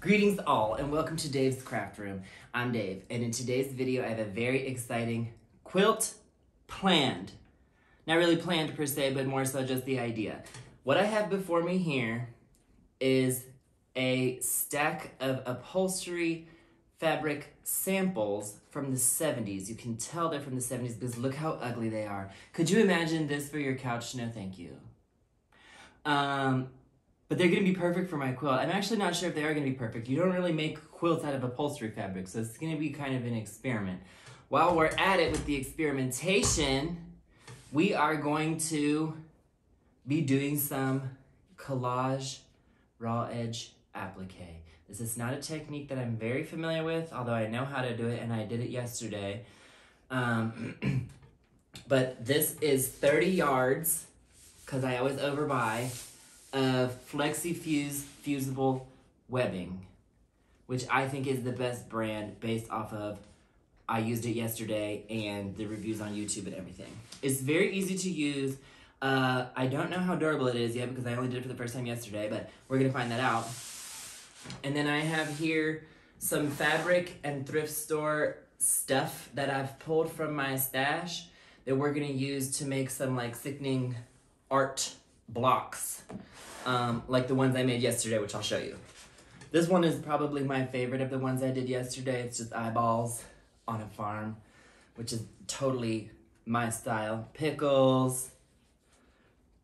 Greetings all and welcome to Dave's Craft Room. I'm Dave, and in today's video I have a very exciting quilt planned. Not really planned per se, but more so just the idea. What I have before me here is a stack of upholstery fabric samples from the 70s. You can tell they're from the 70s because look how ugly they are. Could you imagine this for your couch? No, thank you. But they're going to be perfect for my quilt. I'm actually not sure if they are going to be perfect. You don't really make quilts out of upholstery fabric, so it's going to be kind of an experiment. While we're at it with the experimentation, we are going to be doing some collage raw edge applique. This is not a technique that I'm very familiar with, although I know how to do it, and I did it yesterday. But this is 30 yards, because I always overbuy, of FlexiFuse fusible webbing, which I think is the best brand based off of I used it yesterday and the reviews on YouTube and everything. It's very easy to use. I don't know how durable it is yet because I only did it for the first time yesterday, but we're gonna find that out. And then I have here some fabric and thrift store stuff that I've pulled from my stash that we're gonna use to make some like sickening art blocks, like the ones I made yesterday, which I'll show you. This one is probably my favorite of the ones I did yesterday. It's just eyeballs on a farm, which is totally my style. Pickles,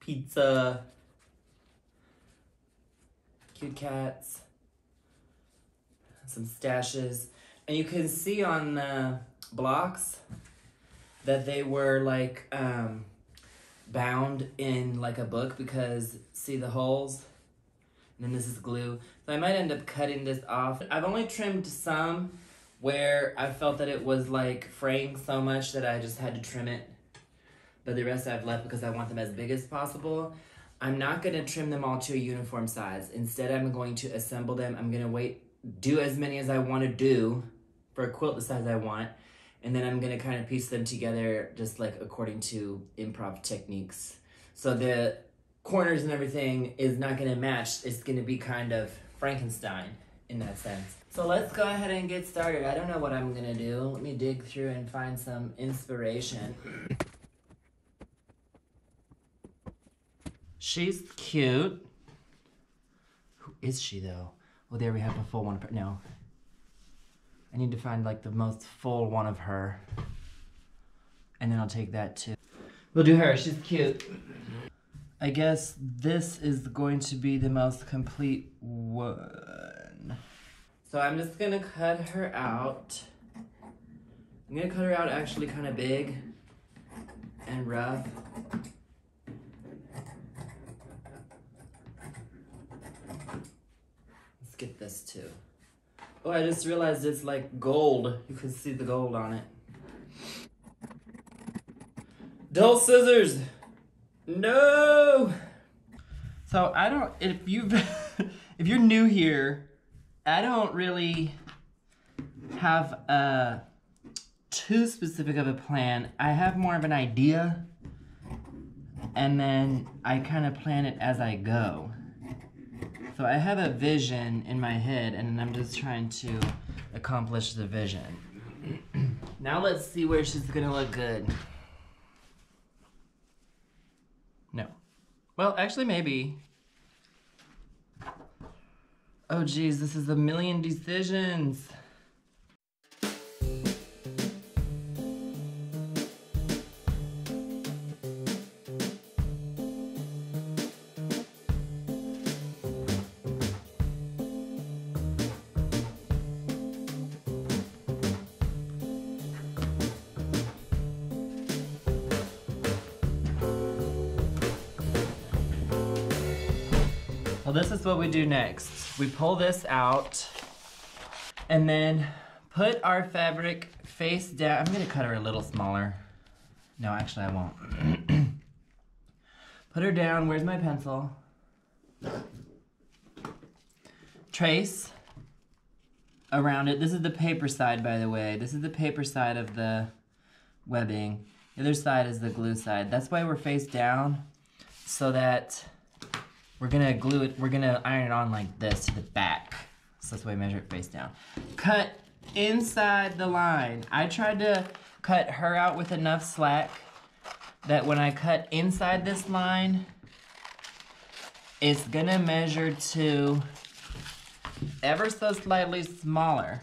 pizza, cute cats, some stashes. And you can see on the blocks that they were like, bound in like a book because see the holes, and then this is glue, so I might end up cutting this off. I've only trimmed some where I felt that it was like fraying so much that I just had to trim it, but the rest I've left because I want them as big as possible. I'm not going to trim them all to a uniform size. Instead, I'm going to assemble them. I'm going to do as many as I want to do for a quilt the size I want. And then I'm going to kind of piece them together just like according to improv techniques. So the corners and everything is not going to match. It's going to be kind of Frankenstein in that sense. So let's go ahead and get started. I don't know what I'm going to do. Let me dig through and find some inspiration. She's cute. Who is she though? Well, there we have a full one. No. I need to find like the most full one of her. And then I'll take that too. We'll do her, she's cute. I guess this is going to be the most complete one. So I'm just gonna cut her out. I'm gonna cut her out actually kind of big and rough. Let's get this too. Oh, I just realized it's like gold. You can see the gold on it. Dull scissors! No! So I don't, if you're new here, I don't really have too specific of a plan. I have more of an idea, and then I kind of plan it as I go. So I have a vision in my head, and I'm just trying to accomplish the vision. Now let's see where she's gonna look good. No. Well, actually, maybe. Oh, geez, this is a million decisions. Well, this is what we do next. We pull this out and then put our fabric face down. I'm gonna cut her a little smaller. No, actually I won't. Put her down, where's my pencil? Trace around it. This is the paper side, by the way. This is the paper side of the webbing. The other side is the glue side. That's why we're face down, so that we're gonna glue it, we're gonna iron it on like this to the back. So that's why I measure it face down. Cut inside the line. I tried to cut her out with enough slack that when I cut inside this line, it's gonna measure to ever so slightly smaller.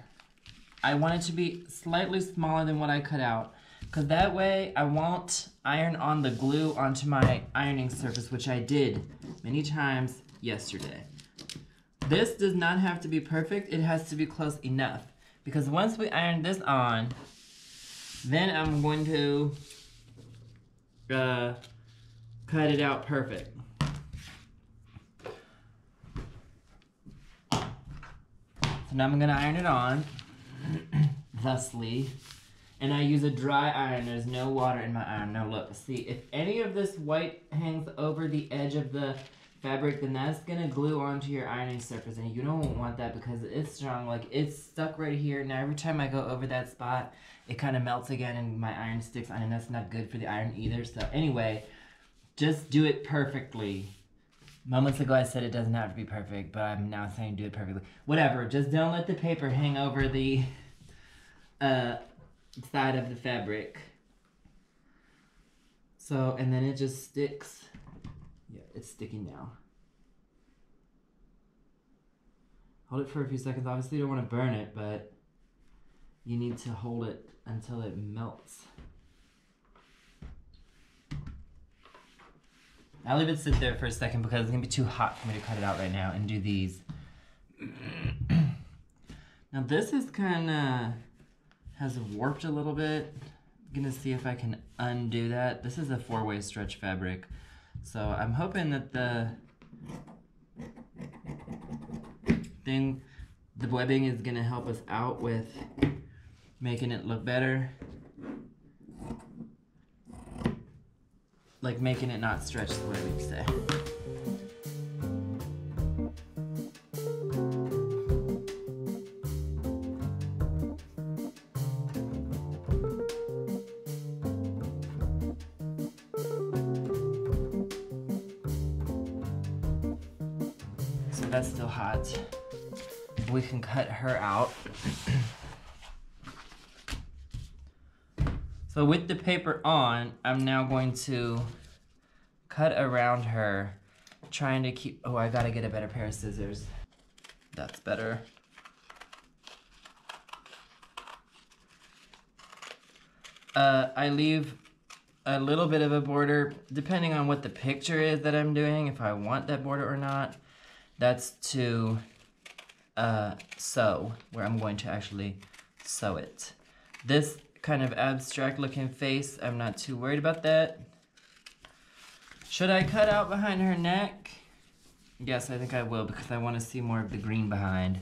I want it to be slightly smaller than what I cut out, because that way I won't iron on the glue onto my ironing surface, which I did many times yesterday. This does not have to be perfect, it has to be close enough, because once we iron this on, then I'm going to cut it out perfect. So now I'm gonna iron it on, thusly, and I use a dry iron. There's no water in my iron. Now look, see, if any of this white hangs over the edge of the fabric, then that's gonna glue onto your ironing surface, and you don't want that because it's strong. Like, it's stuck right here. Now every time I go over that spot, it kind of melts again and my iron sticks on, and that's not good for the iron either. So anyway, just do it perfectly. Moments ago I said it doesn't have to be perfect, but I'm now saying do it perfectly. Whatever, just don't let the paper hang over the side of the fabric. So, and then it just sticks. Yeah, it's sticking now. Hold it for a few seconds. Obviously you don't want to burn it, but you need to hold it until it melts. I'll leave it sit there for a second because it's gonna be too hot for me to cut it out right now and do these. Now this is kinda, has warped a little bit. I'm gonna see if I can undo that. This is a 4-way stretch fabric. So I'm hoping that the webbing is gonna help us out with making it look better. Like making it not stretch the way we say. So that's still hot. We can cut her out. So with the paper on, I'm now going to cut around her, trying to keep, oh, I gotta get a better pair of scissors. That's better. I leave a little bit of a border, depending on what the picture is that I'm doing, if I want that border or not. That's to sew, where I'm going to actually sew it. This kind of abstract looking face, I'm not too worried about that. Should I cut out behind her neck? Yes, I think I will, because I want to see more of the green behind.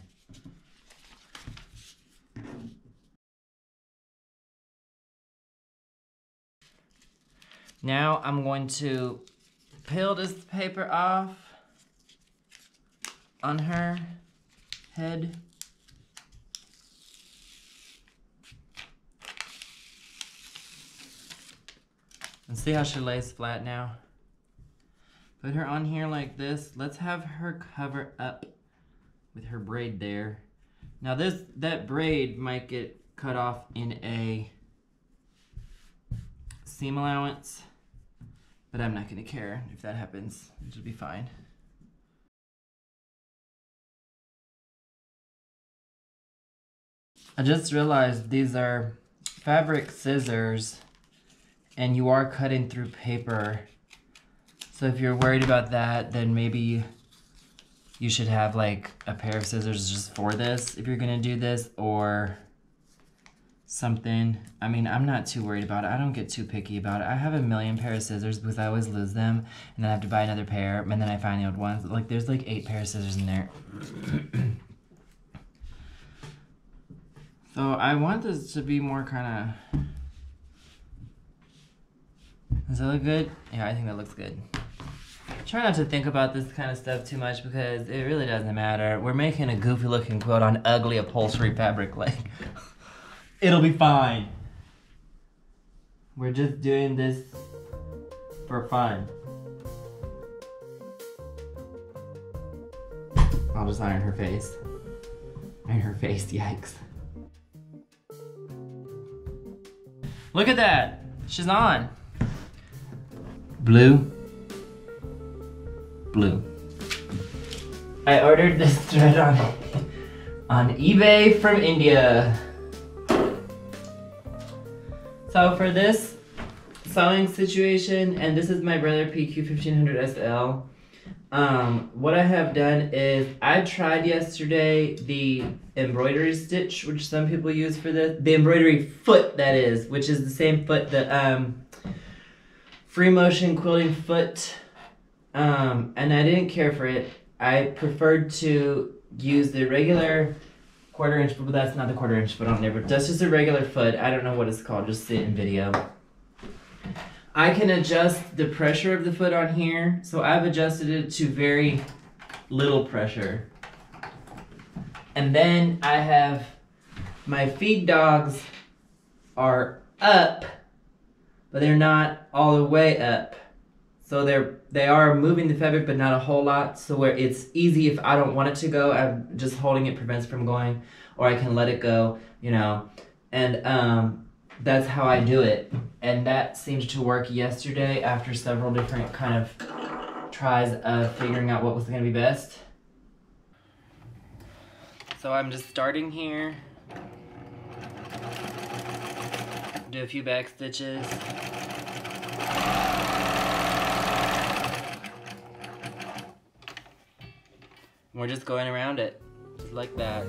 Now I'm going to peel this paper off on her head. And see how she lays flat now? Put her on here like this. Let's have her cover up with her braid there. Now that braid might get cut off in a seam allowance, but I'm not gonna care if that happens. It'll be fine. I just realized these are fabric scissors and you are cutting through paper. So if you're worried about that, then maybe you should have like a pair of scissors just for this if you're gonna do this, or something. I mean, I'm not too worried about it. I don't get too picky about it. I have a million pair of scissors because I always lose them, and then I have to buy another pair, and then I find the old ones. Like, there's like 8 pairs of scissors in there. So I want this to be more kind of... Does that look good? Yeah, I think that looks good. Try not to think about this kind of stuff too much because it really doesn't matter. We're making a goofy looking quilt on ugly upholstery fabric. Like, it'll be fine. We're just doing this for fun. I'll just iron her face. in her face, yikes. Look at that, she's on. Blue. Blue. I ordered this thread on eBay from India. So for this sewing situation, and this is my Brother PQ1500 SL, what I have done is I tried yesterday the embroidery stitch, which some people use for this, the embroidery foot that is, which is the same foot that Free Motion Quilting foot, and I didn't care for it. I preferred to use the regular 1/4 inch, but that's not the 1/4 inch foot on there, but that's just a regular foot. I don't know what it's called, just see it in video. I can adjust the pressure of the foot on here, so I've adjusted it to very little pressure. And then I have my feed dogs are up, but they're not all the way up. So they are moving the fabric, but not a whole lot. So where it's easy if I don't want it to go, I'm just holding it prevents it from going, or I can let it go, you know. And that's how I do it. And that seemed to work yesterday after several different kind of tries of figuring out what was gonna be best. So I'm just starting here. Do a few back stitches. We're just going around it, just like that.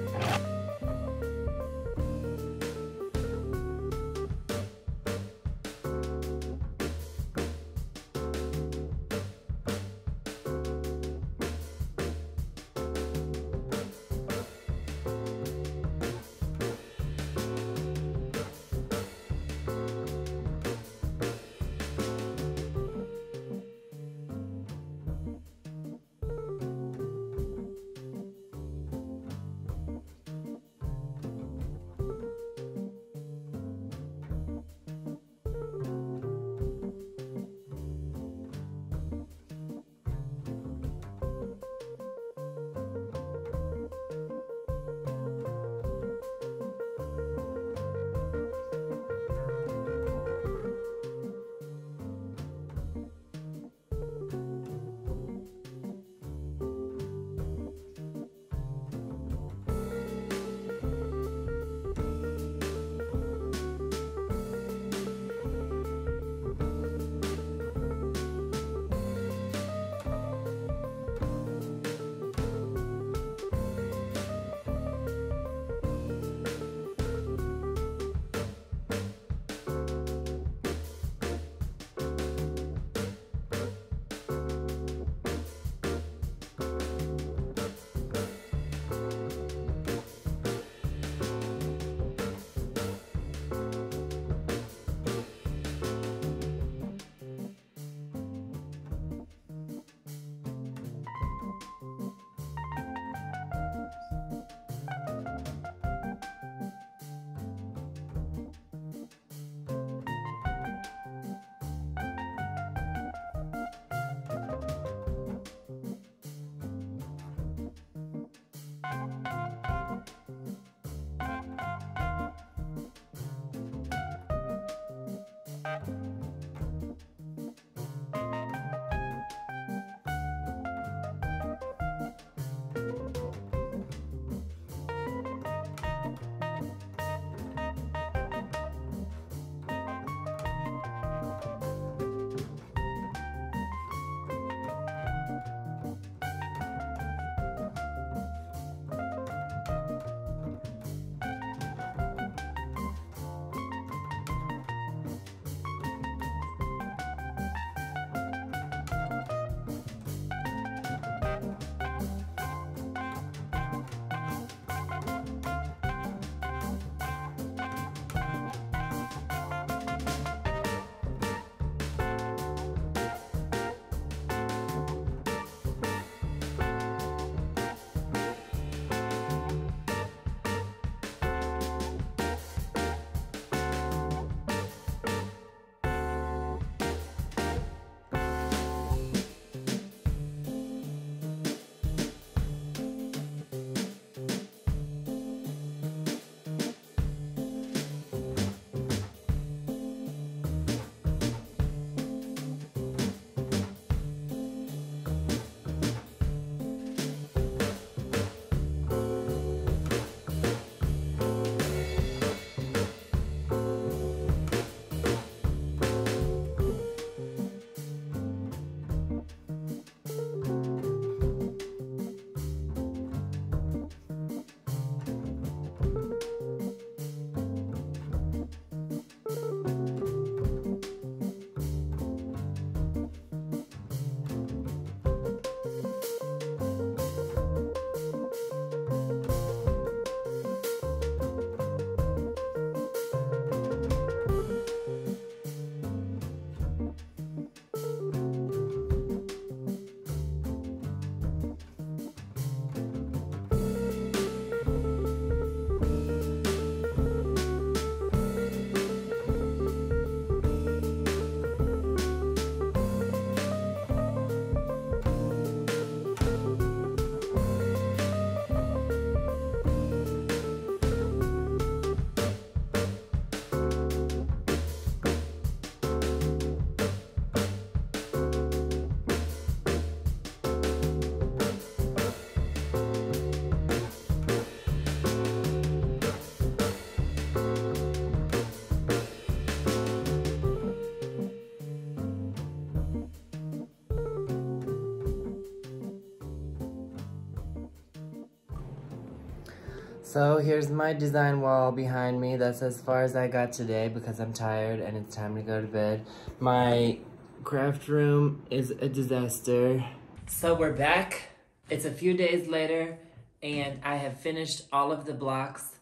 So here's my design wall behind me. That's as far as I got today because I'm tired and it's time to go to bed. My craft room is a disaster. So we're back. It's a few days later and I have finished all of the blocks.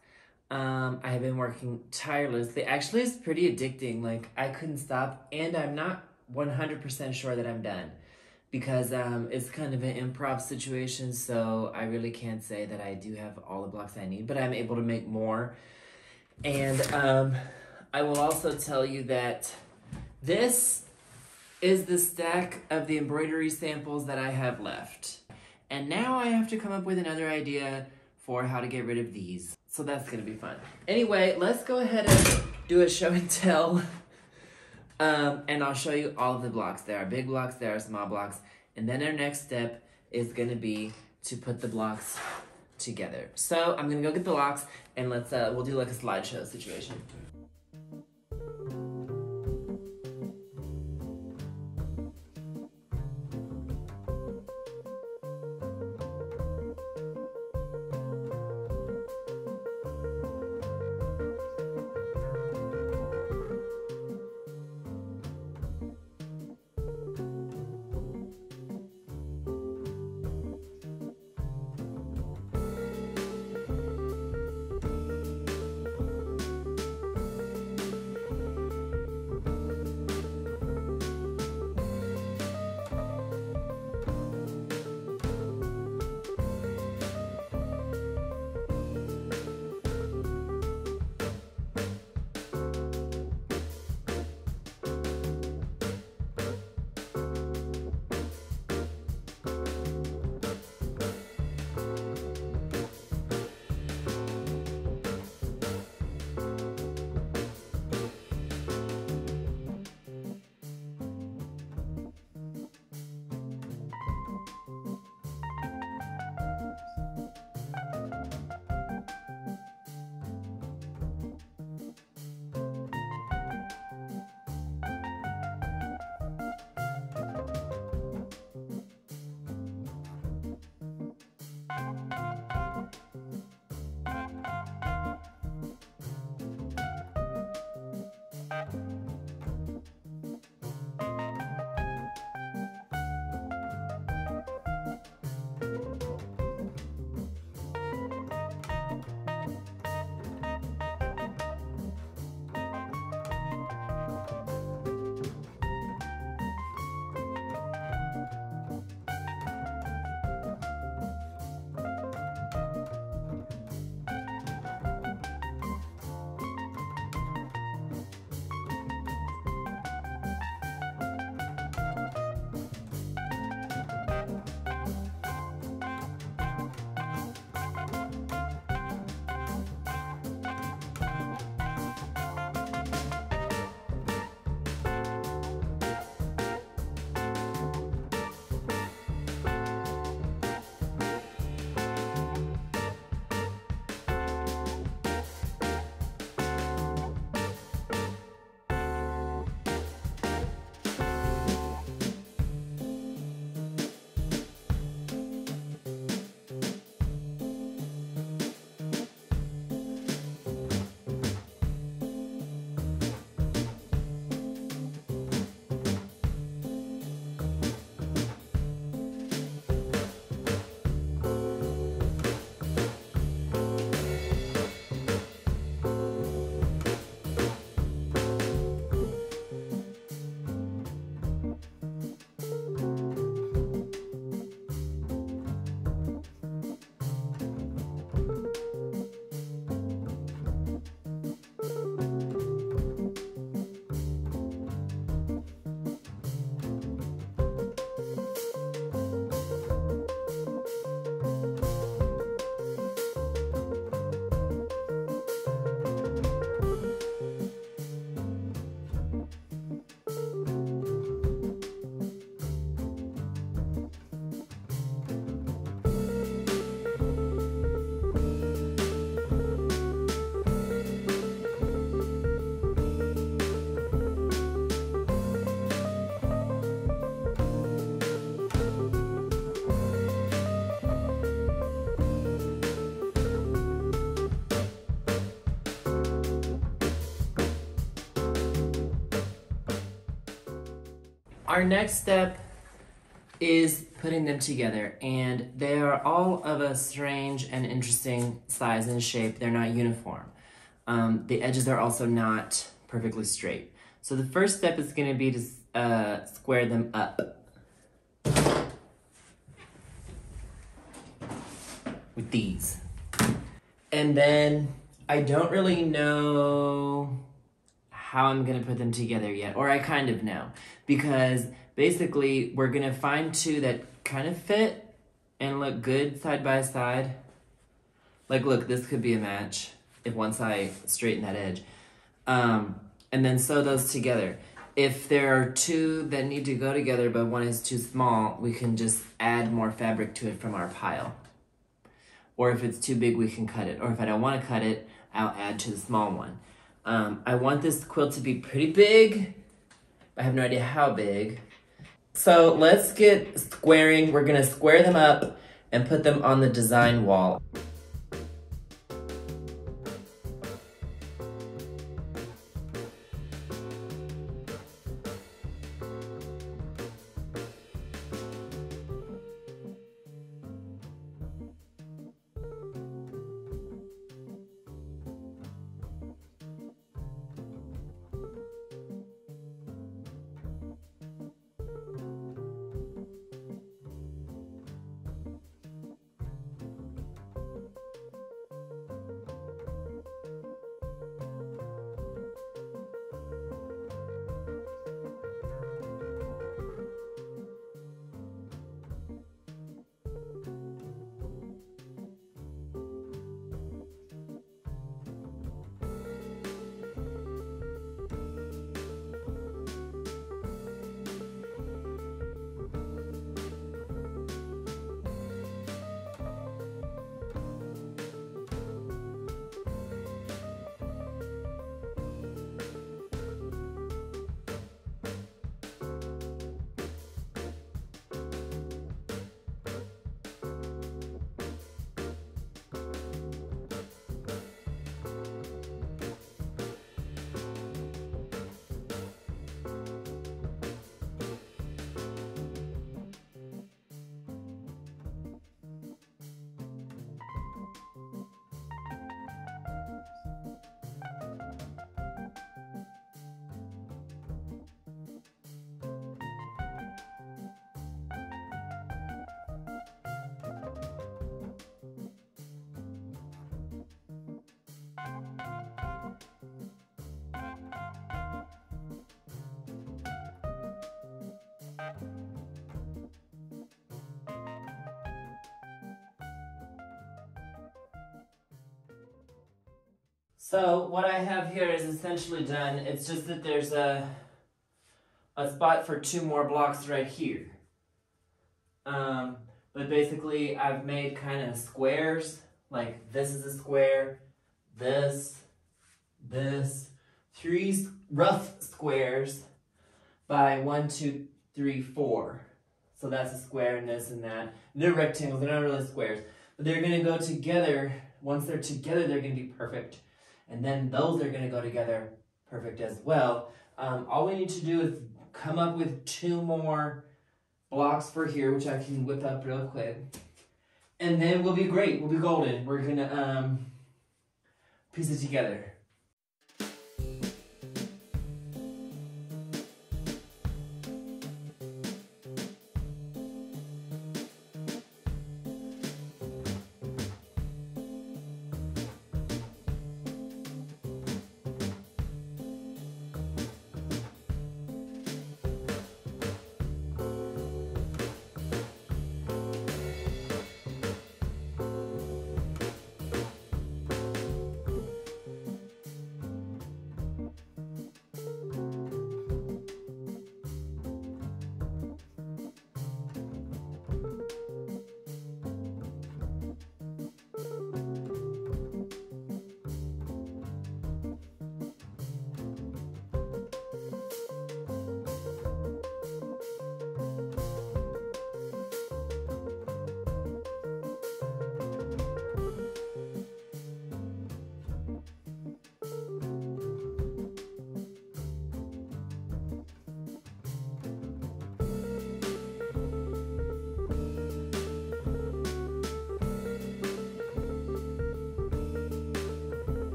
I have been working tirelessly. Actually, it's pretty addicting. Like, I couldn't stop, and I'm not 100% sure that I'm done because it's kind of an improv situation, so I really can't say that I do have all the blocks I need, but I'm able to make more. And I will also tell you that this is the stack of the embroidery samples that I have left. And now I have to come up with another idea for how to get rid of these. So that's gonna be fun. Anyway, let's go ahead and do a show and tell. And I'll show you all of the blocks. There are big blocks, there are small blocks. And then our next step is gonna be to put the blocks together. So I'm gonna go get the blocks and we'll do like a slideshow situation. our next step is putting them together, and they are all of a strange and interesting size and shape. They're not uniform. The edges are also not perfectly straight. So the first step is going to be to square them up with these. And then I don't really know how I'm going to put them together yet, or I kind of know, because basically we're going to find two that kind of fit and look good side by side. Like, look, this could be a match if once I straighten that edge. And then sew those together. If there are two that need to go together but one is too small, we can just add more fabric to it from our pile. Or if it's too big, we can cut it. Or if I don't want to cut it, I'll add to the small one. I want this quilt to be pretty big. I have no idea how big. So let's get squaring. We're gonna square them up and put them on the design wall. So what I have here is essentially done. It's just that there's a spot for two more blocks right here. But basically I've made kind of squares, like this is a square, this, three rough squares by 1, 2, 3, 4. So that's a square and this and that. They're rectangles, they're not really squares. But they're gonna go together. Once they're together, they're gonna be perfect. And then those are gonna go together perfect as well. All we need to do is come up with two more blocks for here, which I can whip up real quick. And then we'll be great, we'll be golden. We're gonna piece it together.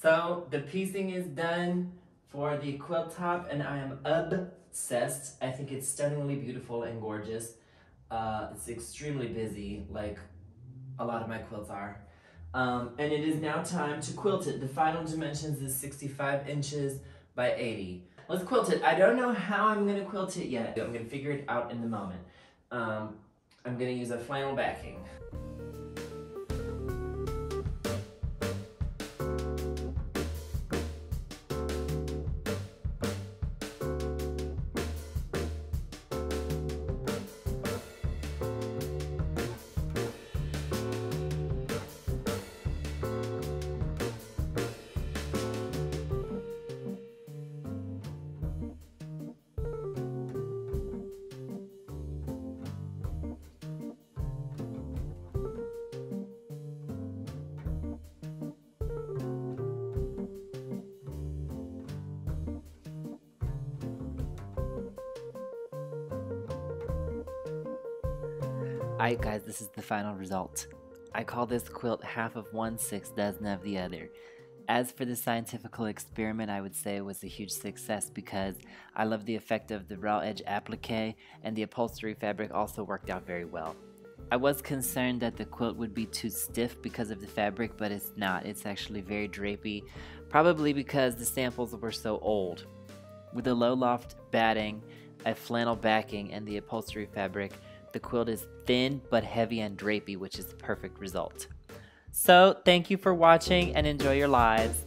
So the piecing is done for the quilt top, and I am obsessed. I think it's stunningly beautiful and gorgeous. It's extremely busy, like a lot of my quilts are. And it is now time to quilt it. The final dimensions is 65 inches by 80. Let's quilt it. I don't know how I'm gonna quilt it yet. I'm gonna figure it out in the moment. I'm gonna use a flannel backing. Alright guys, this is the final result. I call this quilt half of one, 6 dozen of the other. As for the scientifical experiment, I would say it was a huge success because I love the effect of the raw edge applique, and the upholstery fabric also worked out very well. I was concerned that the quilt would be too stiff because of the fabric, but it's not. It's actually very drapey, probably because the samples were so old. With the low loft batting, a flannel backing, and the upholstery fabric, the quilt is thin but heavy and drapey, which is the perfect result. So, thank you for watching and enjoy your lives.